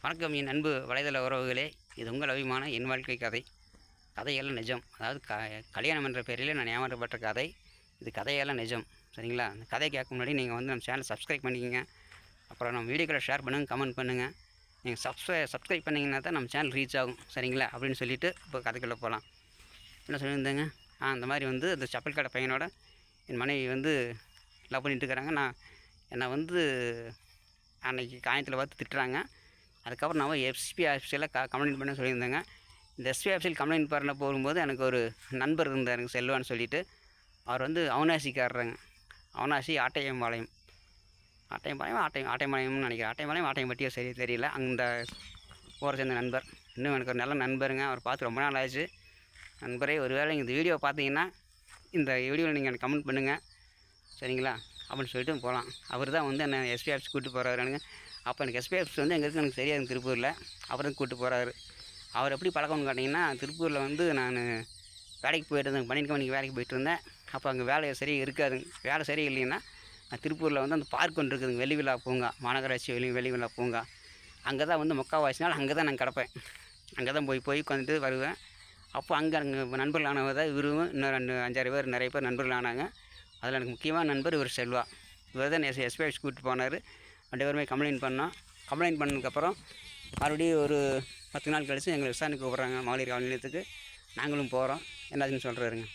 வணக்கம் என் அன்பு வலைதள உறவுகளே. இது உங்கள் அபிமான என் வாழ்க்கை கதை. கதையெல்லாம் நிஜம். அதாவது கல்யாணம் என்ற பேரில் நான் ஏமாற்றப்பட்ட கதை. இது கதையெல்லாம் நிஜம். சரிங்களா? அந்த கதை கேட்க முன்னாடி நீங்கள் வந்து நம்ம சேனலை சப்ஸ்கிரைப் பண்ணிக்கோங்க. அப்புறம் நம்ம வீடியோக்களை ஷேர் பண்ணுங்கள், கமெண்ட் பண்ணுங்கள். நீங்கள் சப்ஸ்கிரைப் பண்ணிங்கன்னா தான் நம்ம சேனல் ரீச் ஆகும். சரிங்களா? அப்படின்னு சொல்லிவிட்டு இப்போ கதைக்குள்ளே போகலாம். என்ன சொல்லியிருந்தேங்க? அந்த மாதிரி வந்து இந்த செப்பல் கடை பையனோட என் மனைவி வந்து லவ் பண்ணிட்டு இருக்கிறாங்க. என்னை வந்து அன்றைக்கி காயத்தில் பார்த்து திட்டுறாங்க. அதுக்கப்புறம் நான் எஸ்பி ஆஃபீஸில் கம்ப்ளைண்ட் பண்ண சொல்லியிருந்தேங்க. இந்த எஸ்பி ஆஃபீஸில் கம்ப்ளைண்ட் பண்ண போகும்போது எனக்கு ஒரு நண்பர் இருந்தார், எனக்கு செல்வான்னு சொல்லிவிட்டு. அவர் வந்து அவனாசிக்காரங்க. அவனாசி ஆட்டையம்பாளையம்னு நினைக்கிறேன். ஆட்டையம்பட்டியோ சரி தெரியல. அந்த ஊரை சேர்ந்த நண்பர். இன்னும் எனக்கு ஒரு நல்ல நண்பருங்க. அவர் பார்த்து ரொம்ப நாள் ஆச்சு. நண்பரே, ஒரு வேளை இந்த வீடியோ பார்த்தீங்கன்னா இந்த வீடியோவில் நீங்கள் எனக்கு கமெண்ட் பண்ணுங்கள். சரிங்களா? அப்படின்னு சொல்லிட்டு போகலாம். அவர் தான் வந்து என்னை எஸ்பி ஆஃபீஸ் கூப்பிட்டு போகிறாரு. எனக்கு அப்போ எனக்கு எஸ்பி ஆஃபீஸ் வந்து எங்கே இருக்குது எனக்கு தெரியாது, திருப்பூரில். அவர் கூப்பிட்டு போகிறாரு. அவர் எப்படி பழக்கம்னு கேட்டிங்கன்னா, திருப்பூரில் வந்து நான் வேலைக்கு போய்ட்டு இருந்தேன், பனியன் கம்பெனிக்கு வேலைக்கு போய்ட்டு இருந்தேன். அப்போ அங்கே வேலை சரியாக இருக்காதுங்க. வேலை சரியாக இல்லைன்னா திருப்பூரில் வந்து அந்த பார்க் ஒன்று இருக்குதுங்க, வெள்ளி பூங்கா, மாநகராட்சி வெள்ளி பூங்கா. அங்கே தான் வந்து முக்கால்வாசி நாள் அங்கே தான் நான் கிடப்பேன். அங்கே தான் போய் உட்காந்துட்டு வருவேன். அப்போ அங்கே நண்பர்கள் ஆனவர் தான் இவரும், இன்னும் 5-6 பேர், நிறைய பேர் நண்பர்கள் ஆனாங்க. அதில் எனக்கு முக்கியமான நண்பர் இவர் செல்வா. இவர் தான் எஸ்பி ஆஃபீஸ் கூப்பிட்டு போனார். 2 பேருமே கம்ப்ளைண்ட் பண்ணோம். கம்ப்ளைண்ட் பண்ணதுக்கப்புறம் மறுபடியும் ஒரு 10 நாள் கழித்து எங்களை விசாரணைக்கு கூப்பிட்றாங்க, மகளிர் காவல் நிலையத்துக்கு. நாங்களும் போகிறோம். என்னாச்சுன்னு சொல்கிறாருங்க.